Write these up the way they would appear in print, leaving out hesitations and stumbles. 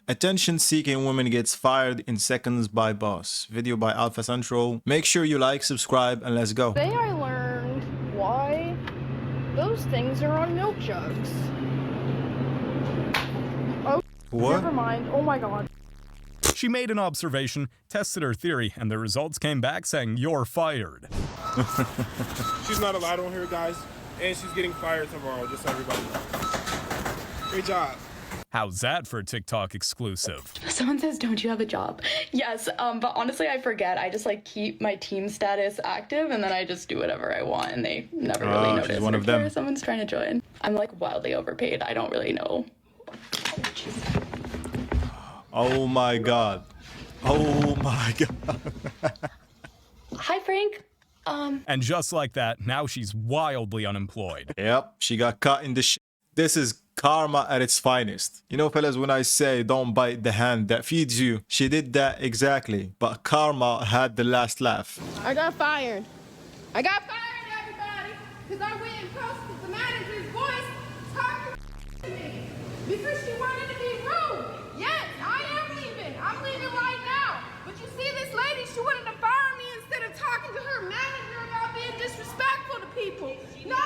Attention-seeking woman gets fired in seconds by boss. Video by Alpha Central. Make sure you like, subscribe, and let's go. Today I learned why those things are on milk jugs. Oh, What? never mind. Oh my god. She made an observation, tested her theory, and the results came back saying you're fired. She's not allowed on here, guys, and she's getting fired tomorrow, just so everybody knows. Great job. How's that for a TikTok exclusive? Someone says, don't you have a job? Yes, but honestly, I forget. I just like keep my team status active and then I just do whatever I want and they never really notice. She's one or of them. care someone's trying to join. I'm like wildly overpaid. I don't really know. Oh my god. Oh my god. Hi, Frank. And just like that, now she's wildly unemployed. Yep, she got caught in the This is karma at its finest. You know, fellas, when I say don't bite the hand that feeds you, she did that exactly. But karma had the last laugh. I got fired. I got fired, everybody, because I went and posted the manager's voice talking to me because she wanted to be rude. Yes, I am leaving. I'm leaving right now. But you see this lady, she wanted to fire me instead of talking to her manager about being disrespectful to people. No.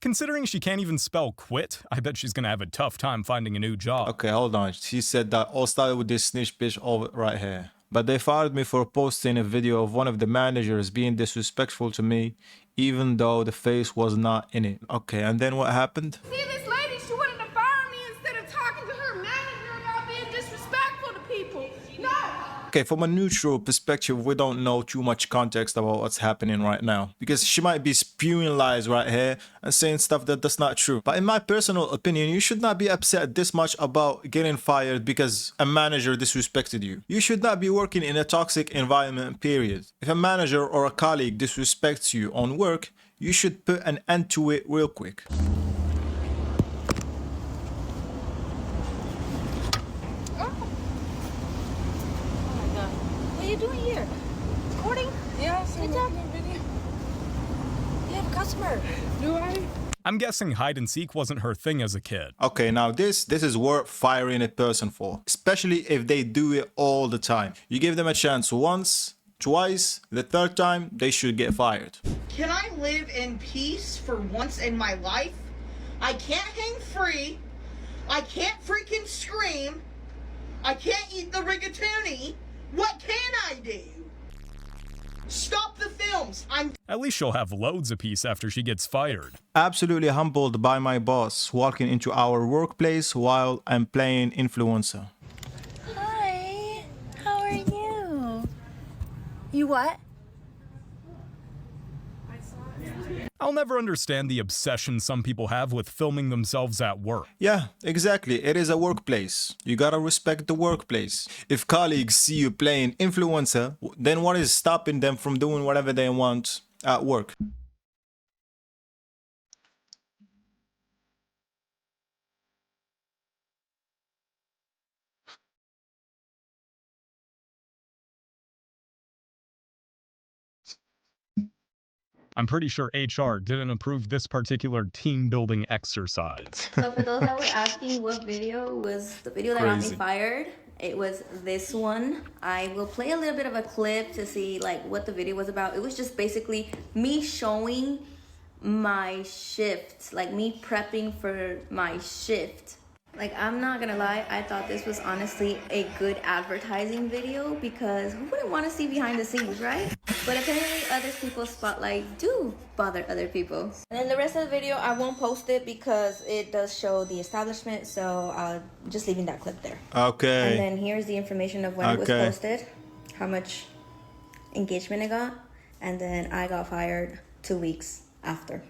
Considering she can't even spell quit, I bet she's gonna have a tough time finding a new job. Okay, hold on. She said that all started with this snitch bitch over right here. But they fired me for posting a video of one of the managers being disrespectful to me, even though the face was not in it. Okay, and then what happened? See this lady, she wanted to fire me instead of talking to her manager about being disrespectful to people. No. Okay, from a neutral perspective, we don't know too much context about what's happening right now. Because she might be spewing lies right here and saying stuff that's not true. But in my personal opinion, you should not be upset this much about getting fired because a manager disrespected you. You should not be working in a toxic environment, period. If a manager or a colleague disrespects you on work, you should put an end to it real quick. What are you doing here? Recording? Yeah, Good job. You have a customer. Do I? I'm guessing hide and seek wasn't her thing as a kid. Okay, now this is worth firing a person for, especially if they do it all the time. You give them a chance once, twice, the third time, they should get fired. Can I live in peace for once in my life? I can't hang free. I can't freaking scream. I can't eat the rigatoni. What can I do? Stop the films. At least she'll have loads of peace after she gets fired. Absolutely humbled by my boss walking into our workplace while I'm playing influencer. Hi. How are you? You what? I'll never understand the obsession some people have with filming themselves at work. Yeah, exactly. It is a workplace. You gotta respect the workplace. If colleagues see you playing influencer, then what is stopping them from doing whatever they want at work? I'm pretty sure HR didn't approve this particular team building exercise. So for those that were asking what video was the video that got me Crazy. fired, it was this one. I will play a little bit of a clip to see like what the video was about. It was just basically me showing my shift, like me prepping for my shift. Like, I'm not gonna lie, I thought this was honestly a good advertising video because who wouldn't want to see behind the scenes, right? But apparently other people's spotlight do bother other people. And then the rest of the video, I won't post it because it does show the establishment, so I'll just leaving that clip there. Okay. And then here's the information of when it was Okay. posted, how much engagement it got, and then I got fired 2 weeks after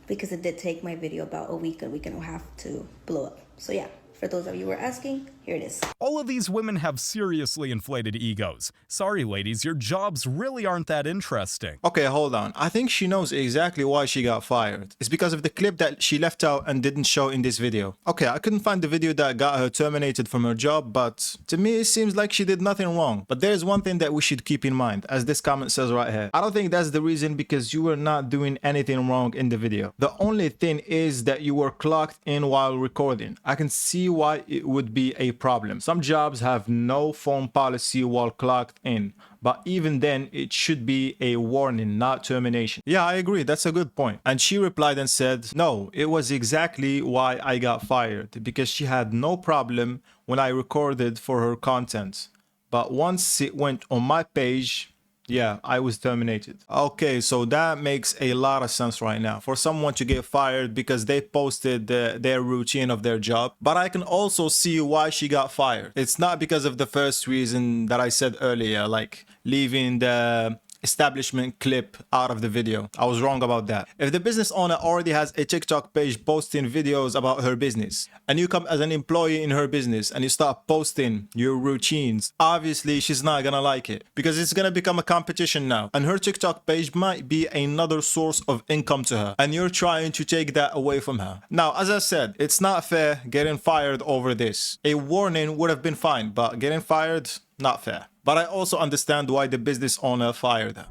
because it did take my video about a week and a half to blow up. So yeah, for those of you who are asking, here it is. All of these women have seriously inflated egos. Sorry, ladies, your jobs really aren't that interesting. Okay, hold on. I think she knows exactly why she got fired. It's because of the clip that she left out and didn't show in this video. Okay, I couldn't find the video that got her terminated from her job, but to me it seems like she did nothing wrong. But there's one thing that we should keep in mind, as this comment says right here. I don't think that's the reason because you were not doing anything wrong in the video. The only thing is that you were clocked in while recording. I can see why it would be a problem. Some jobs have no phone policy while clocked in, but even then it should be a warning, not termination. Yeah, I agree, that's a good point. And she replied and said, no, it was exactly why I got fired, because she had no problem when I recorded for her content. But once it went on my page, yeah, I was terminated. Okay, so that makes a lot of sense right now. For someone to get fired because they posted their routine of their job. But I can also see why she got fired. It's not because of the first reason that I said earlier, like leaving the establishment clip out of the video. I was wrong about that. If the business owner already has a TikTok page posting videos about her business, and you come as an employee in her business and you start posting your routines, obviously she's not gonna like it, because it's gonna become a competition now, and her TikTok page might be another source of income to her, and you're trying to take that away from her. Now, as I said, it's not fair getting fired over this. A warning would have been fine, but getting fired, not fair. But I also understand why the business owner fired her.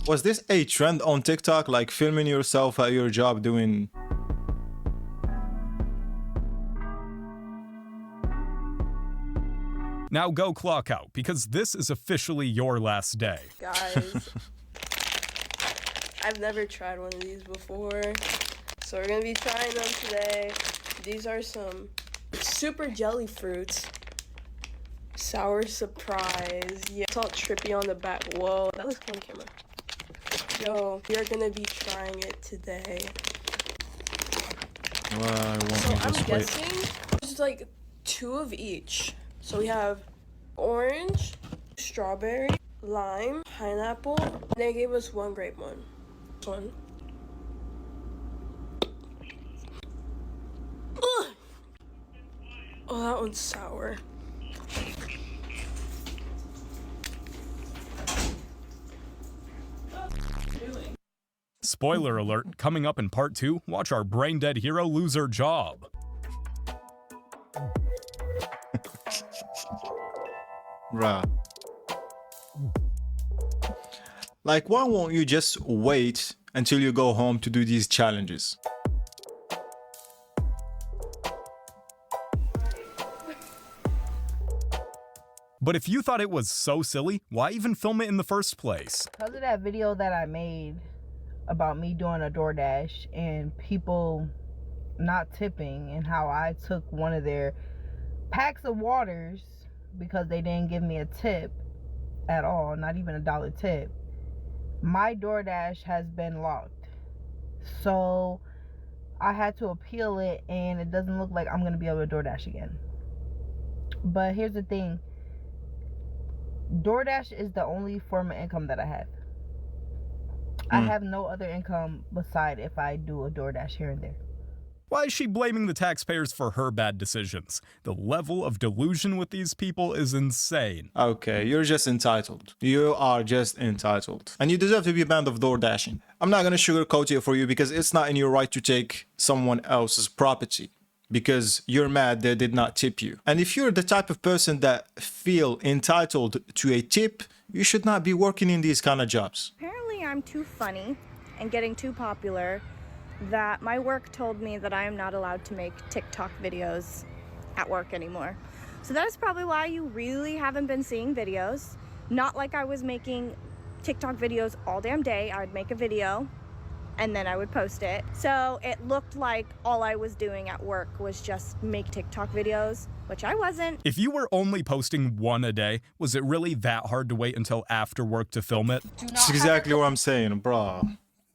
Was this a trend on TikTok, like filming yourself at your job doing... Now go clock out, because this is officially your last day. Guys, I've never tried one of these before, so we're gonna be trying them today. These are some super jelly fruits. Sour surprise. Yeah, it's all trippy on the back. Whoa, that looks cool on camera. Yo, we are gonna be trying it today. So I'm guessing there's like 2 of each. So we have orange, strawberry, lime, pineapple. They gave us 1 grape one. This one. Ugh. Oh, that one's sour. Spoiler alert, coming up in part 2, watch our brain-dead hero lose her job. Bruh. Like, why won't you just wait until you go home to do these challenges? But if you thought it was so silly, why even film it in the first place? Because of that video that I made about me doing a DoorDash and people not tipping, and how I took one of their packs of waters because they didn't give me a tip at all, not even $1 tip, my DoorDash has been locked. So I had to appeal it, and it doesn't look like I'm going to be able to DoorDash again. But here's the thing. DoorDash is the only form of income that I have. I have no other income beside if I do a DoorDash here and there. Why is she blaming the taxpayers for her bad decisions? The level of delusion with these people is insane. Okay, you're just entitled. You are just entitled. And you deserve to be banned of DoorDashing. I'm not gonna sugarcoat it for you, because it's not in your right to take someone else's property because you're mad they did not tip you. And if you're the type of person that feel entitled to a tip, you should not be working in these kind of jobs. Apparently I'm too funny and getting too popular that my work told me that I am not allowed to make TikTok videos at work anymore. So that is probably why you really haven't been seeing videos. Not like I was making TikTok videos all damn day. I would make a video and then I would post it. So it looked like all I was doing at work was just make TikTok videos, which I wasn't. If you were only posting 1 a day, was it really that hard to wait until after work to film it? That's exactly what I'm saying, bro.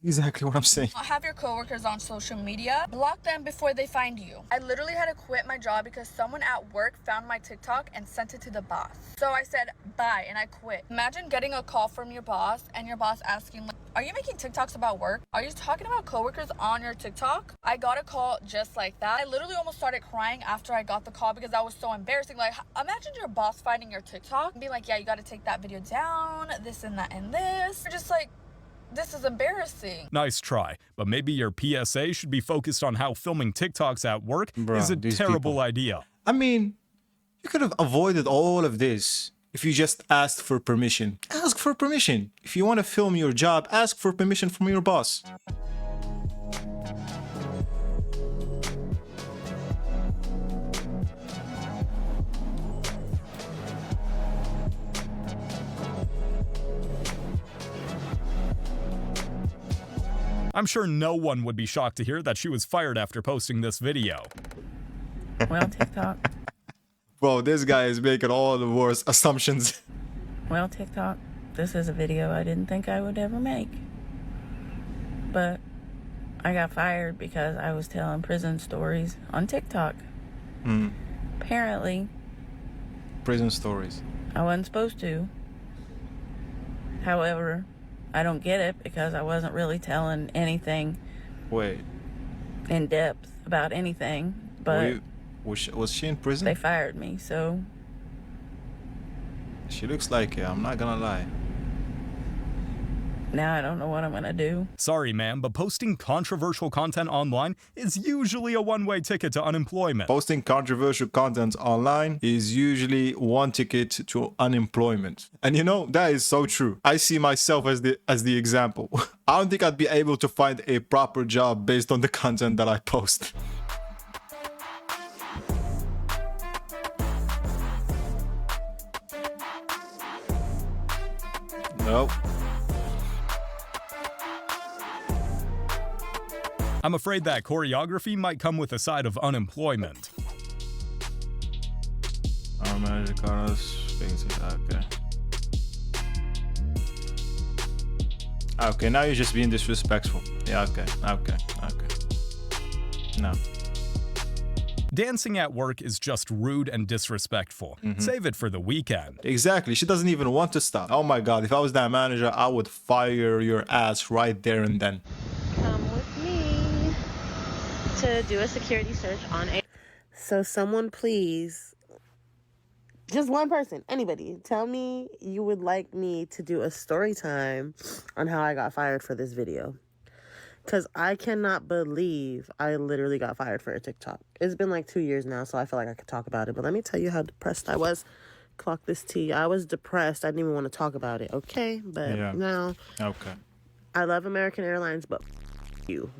Exactly what I'm saying. Have your coworkers on social media. Block them before they find you. I literally had to quit my job because someone at work found my TikTok and sent it to the boss. So I said bye and I quit. Imagine getting a call from your boss and your boss asking, like, are you making TikToks about work? Are you talking about coworkers on your TikTok? I got a call just like that. I literally almost started crying after I got the call because that was so embarrassing. Like, imagine your boss finding your TikTok and being like, yeah, you got to take that video down, this and that and this. You're just like, this is embarrassing. Nice try, but maybe your PSA should be focused on how filming TikToks at work is a terrible idea. I mean, you could have avoided all of this if you just asked for permission. Ask for permission. If you want to film your job, ask for permission from your boss. I'm sure no one would be shocked to hear that she was fired after posting this video. Well, TikTok. Bro, this guy is making all the worst assumptions. Well, TikTok, this is a video I didn't think I would ever make. But I got fired because I was telling prison stories on TikTok. Apparently, Prison stories. I wasn't supposed to. However, I don't get it because I wasn't really telling anything Wait, in depth about anything. But was she in prison? they fired me, so She looks like it, I'm not gonna lie. now I don't know what I'm gonna do. Sorry, ma'am, but posting controversial content online is usually a one-way ticket to unemployment. Posting controversial content online is usually one ticket to unemployment. And you know, that is so true. I see myself as the example. I don't think I'd be able to find a proper job based on the content that I post. Nope. I'm afraid that choreography might come with a side of unemployment. Our manager called us. Okay. Okay, now you're just being disrespectful. Yeah, okay. No. Dancing at work is just rude and disrespectful. Save it for the weekend. Exactly. She doesn't even want to stop. Oh my god, if I was that manager, I would fire your ass right there and then. Come with me to do a security search on a... So someone please, just one person, anybody, tell me you would like me to do a story time on how I got fired for this video. Because I cannot believe I literally got fired for a TikTok. It's been like 2 years now, so I feel like I could talk about it. But let me tell you how depressed I was. Clock this tea. I was depressed. I didn't even want to talk about it, okay? But now, Okay. I love American Airlines, but you.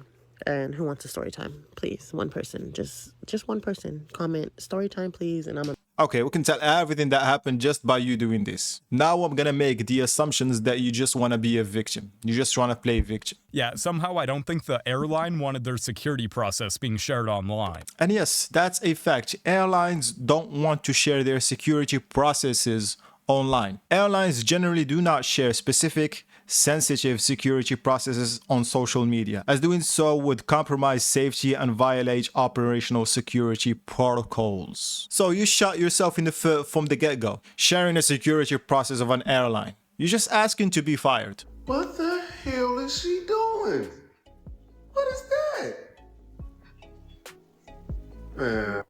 And who wants a story time? Please, one person. Just one person. Comment, story time, please, and I'm gonna... Okay, we can tell everything that happened just by you doing this. Now I'm gonna make the assumptions that you just wanna be a victim. You just wanna play victim. Yeah, somehow I don't think the airline wanted their security process being shared online. And yes, that's a fact. Airlines don't want to share their security processes online. Airlines generally do not share specific, sensitive security processes on social media, as doing so would compromise safety and violate operational security protocols. So you shot yourself in the foot from the get-go, sharing the security process of an airline. You're just asking to be fired. What the hell is she doing? What is that? Man.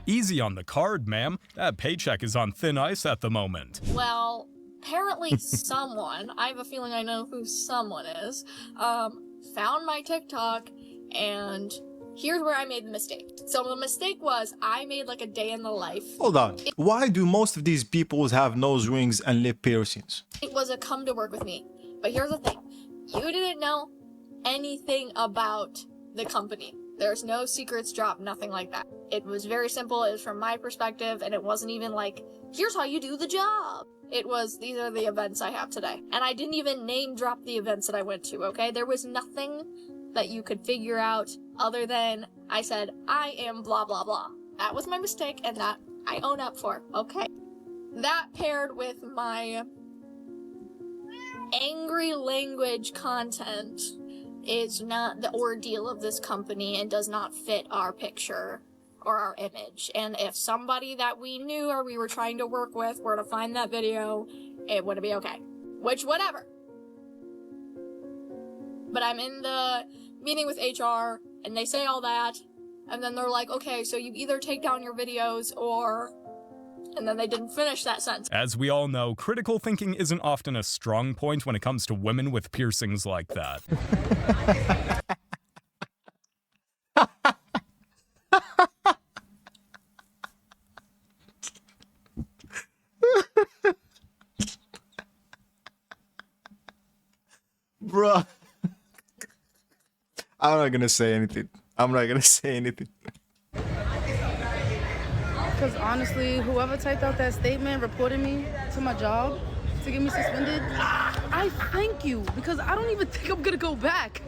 Easy on the card, ma'am. That paycheck is on thin ice at the moment. Well, apparently someone, I have a feeling I know who someone is, found my TikTok, and here's where I made the mistake. So the mistake was I made like a day in the life. Hold on. Why do most of these people have nose rings and lip piercings? It was a come to work with me. But here's the thing. You didn't know anything about the company. There's no secrets dropped, nothing like that. It was very simple. It was from my perspective, and it wasn't even like, here's how you do the job. It was, these are the events I have today. And I didn't even name drop the events that I went to, okay? There was nothing that you could figure out other than I said, I am blah, blah, blah. That was my mistake, and that I own up for, okay? That paired with my angry language content is not the ordeal of this company and does not fit our picture or our image. And if somebody that we knew or we were trying to work with were to find that video, it wouldn't be okay. Which, whatever. But I'm in the meeting with HR and they say all that, and then they're like, okay, so you either take down your videos or And then they didn't finish that sentence. As we all know, critical thinking isn't often a strong point when it comes to women with piercings like that. Bruh. I'm not gonna say anything. I'm not gonna say anything. Because honestly, whoever typed out that statement reported me to my job to get me suspended, I thank you because I don't even think I'm gonna go back.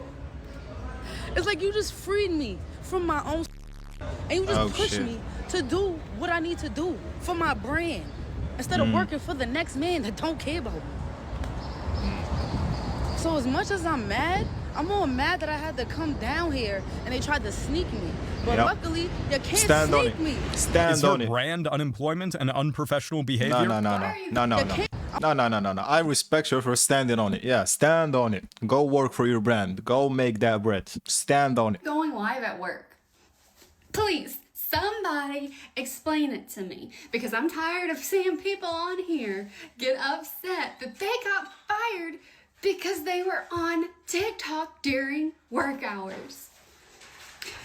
It's like you just freed me from my own and you just pushed me to do what I need to do for my brand instead of working for the next man that don't care about me. So as much as I'm mad, I'm more mad that I had to come down here and they tried to sneak me. But luckily, you can't sneak me. Is your brand unemployment and unprofessional behavior? No. I respect you for standing on it. Yeah, stand on it. Go work for your brand. Go make that bread. Stand on it. Going live at work. Please, somebody explain it to me. Because I'm tired of seeing people on here get upset that they got fired because they were on TikTok during work hours.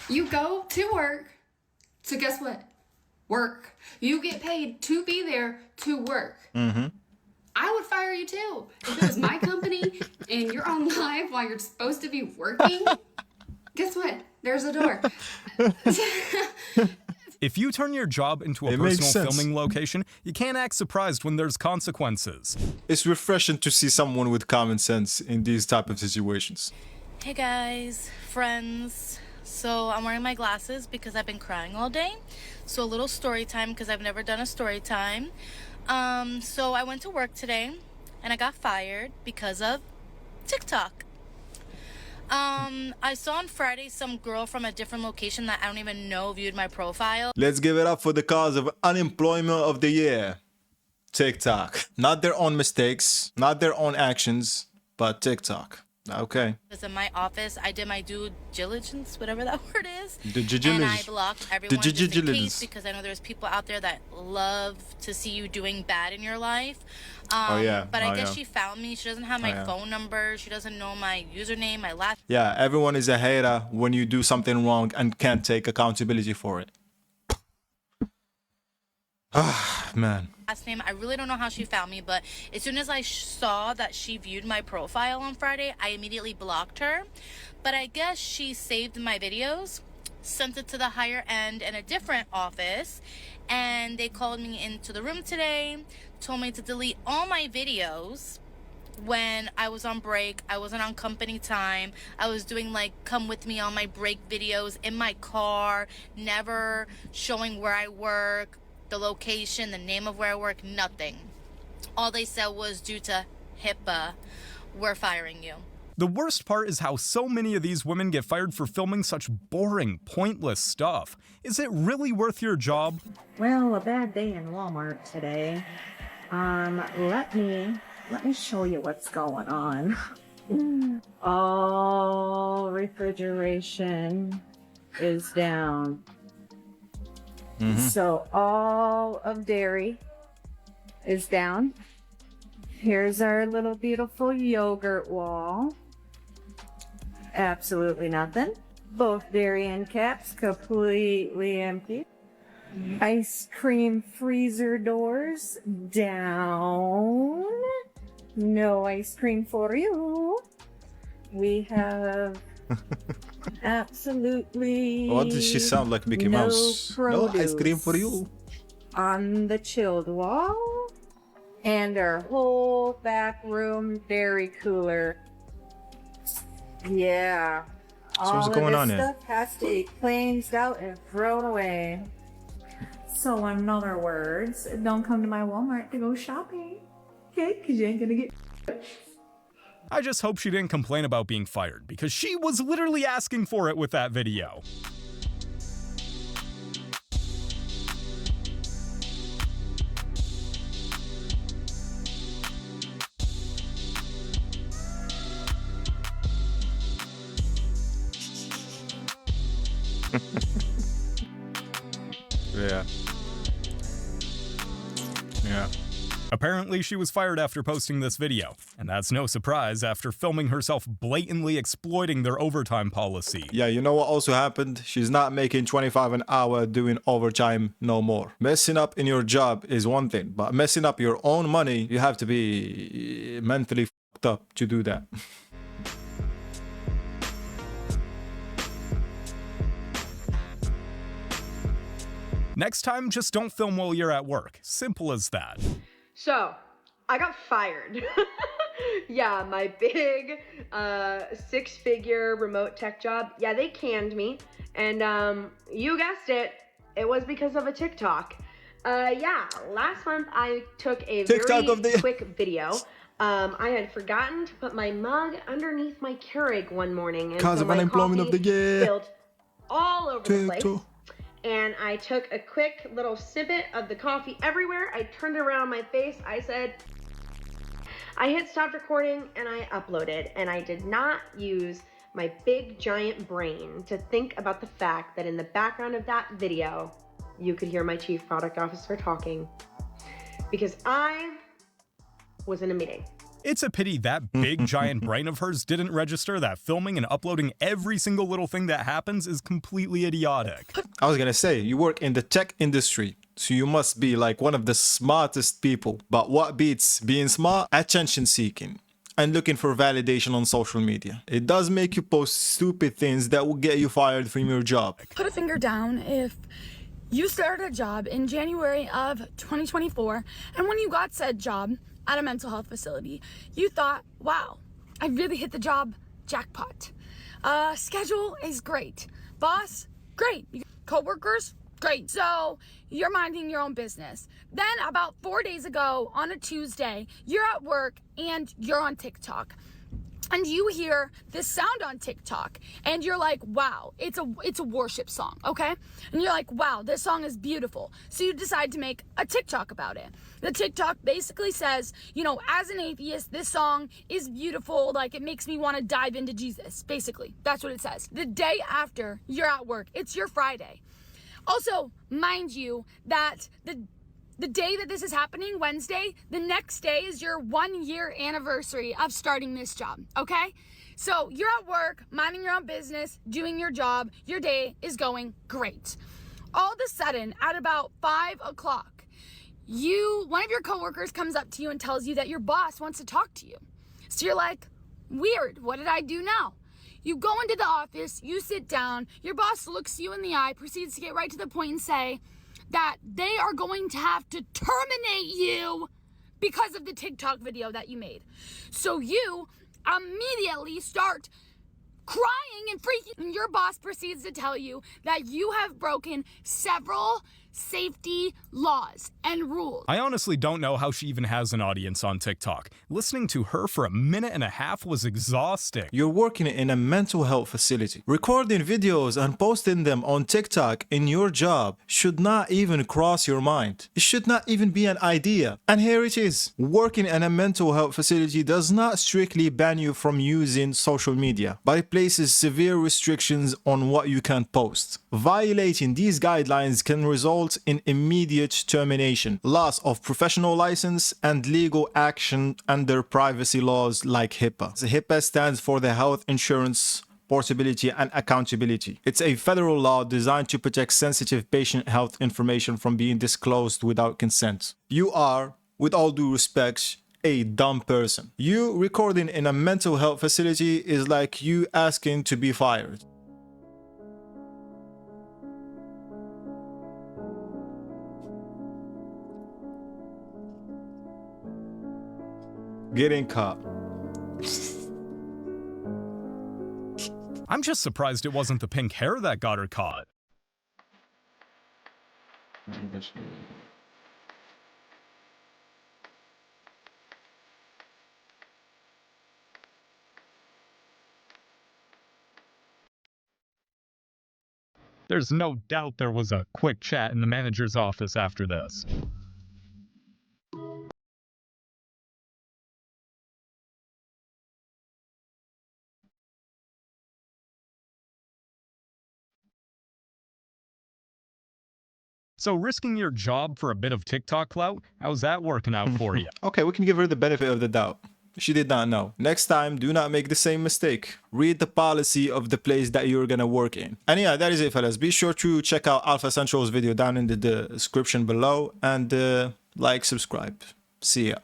You go to work, so guess what? Work. You get paid to be there to work. I would fire you too. If it was my company and you're on live while you're supposed to be working, guess what? There's a door. If you turn your job into a personal filming location, you can't act surprised when there's consequences. It's refreshing to see someone with common sense in these type of situations. Hey guys, friends. So I'm wearing my glasses because I've been crying all day. So a little story time because I've never done a story time. So I went to work today and I got fired because of TikTok. I saw on Friday some girl from a different location that I don't even know viewed my profile. Let's give it up for the cause of unemployment of the year. TikTok. Not their own mistakes, not their own actions, but TikTok. Okay. Because in my office, I did my due diligence, whatever that word is. And I blocked everyone just in case because I know there's people out there that love to see you doing bad in your life. But I guess she found me. She doesn't have my phone number. She doesn't know my username, my last. Yeah, everyone is a hater when you do something wrong and can't take accountability for it. Ah, man. Last name. I really don't know how she found me, but as soon as I saw that she viewed my profile on Friday, I immediately blocked her. But I guess she saved my videos, sent it to the higher end in a different office, and they called me into the room today, told me to delete all my videos when I was on break. I wasn't on company time. I was doing like come with me on my break videos in my car, never showing where I work, the location, the name of where I work, nothing. All they said was due to HIPAA, we're firing you. The worst part is how so many of these women get fired for filming such boring, pointless stuff. Is it really worth your job? Well, a bad day in Walmart today. Let me show you what's going on. All refrigeration is down. So all of dairy is down. Here's our little beautiful yogurt wall. Absolutely nothing. Both dairy end caps completely empty. Ice cream freezer doors down. No ice cream for you. We have absolutely What does she sound like, Mickey Mouse? No ice cream for you. On the chilled wall. And our whole back room dairy cooler. Yeah. So what's going on here? here? Stuff has to be cleansed out and thrown away. So in other words, don't come to my Walmart to go shopping. Okay? Because you ain't gonna get. I just hope she didn't complain about being fired, because she was literally asking for it with that video. Yeah. Yeah. Apparently, she was fired after posting this video, and that's no surprise after filming herself blatantly exploiting their overtime policy. Yeah, you know what also happened? She's not making 25 an hour doing overtime no more. Messing up in your job is one thing, but messing up your own money, you have to be mentally fucked up to do that. Next time, just don't film while you're at work. Simple as that. So, I got fired. Yeah, my big 6-figure remote tech job. Yeah, they canned me. And you guessed it, it was because of a TikTok. Yeah, last month I took a TikTok very quick video. I had forgotten to put my mug underneath my Keurig one morning. And Cause so of my unemployment of the coffee year. spilled all over the place. TikTok. And I took a quick little snippet of the coffee everywhere. I turned it around my face. I said, I hit stop recording and I uploaded. And I did not use my big giant brain to think about the fact that in the background of that video, you could hear my chief product officer talking. Because I was in a meeting. It's a pity that big giant brain of hers didn't register that filming and uploading every single little thing that happens is completely idiotic. I was gonna say, you work in the tech industry, so you must be like one of the smartest people. But what beats being smart? Attention seeking and looking for validation on social media. It does make you post stupid things that will get you fired from your job. Put a finger down if you started a job in January of 2024, and when you got said job at a mental health facility, you thought, wow, I really hit the job jackpot. Schedule is great. Boss, great. Co-workers, great. So you're minding your own business. Then about 4 days ago on a Tuesday, you're at work and you're on TikTok. And you hear this sound on TikTok and you're like, wow, it's a worship song, okay? And you're like, wow, this song is beautiful. So you decide to make a TikTok about it. The TikTok basically says, you know, as an atheist, this song is beautiful. Like, it makes me want to dive into Jesus. Basically, that's what it says. The day after you're at work, it's your Friday. Also, mind you that the day that this is happening, Wednesday, the next day is your 1-year anniversary of starting this job, okay? So you're at work, minding your own business, doing your job, your day is going great. All of a sudden, at about 5 o'clock, one of your coworkers comes up to you and tells you that your boss wants to talk to you. So you're like, weird, what did I do now? You go into the office, you sit down, your boss looks you in the eye, proceeds to get right to the point and say that they are going to have to terminate you because of the TikTok video that you made. So you immediately start crying and freaking, and your boss proceeds to tell you that you have broken several safety laws and rules. I honestly don't know how she even has an audience on TikTok. Listening to her for 1.5 minutes was exhausting. You're working in a mental health facility. Recording videos and posting them on TikTok in your job should not even cross your mind. It should not even be an idea. And here it is. Working in a mental health facility does not strictly ban you from using social media, but it places severe restrictions on what you can post. Violating these guidelines can result in immediate termination, loss of professional license, and legal action under privacy laws like HIPAA. The HIPAA stands for the Health Insurance Portability and Accountability. It's a federal law designed to protect sensitive patient health information from being disclosed without consent. You are, with all due respect, a dumb person. You recording in a mental health facility is like you asking to be fired. Getting caught. I'm just surprised it wasn't the pink hair that got her caught. There's no doubt there was a quick chat in the manager's office after this. So risking your job for a bit of TikTok clout, how's that working out for you? Okay, we can give her the benefit of the doubt. She did not know. Next time, do not make the same mistake. Read the policy of the place that you're gonna work in. And yeah, that is it, fellas. Be sure to check out Alpha Central's video down in the description below and like, subscribe. See ya.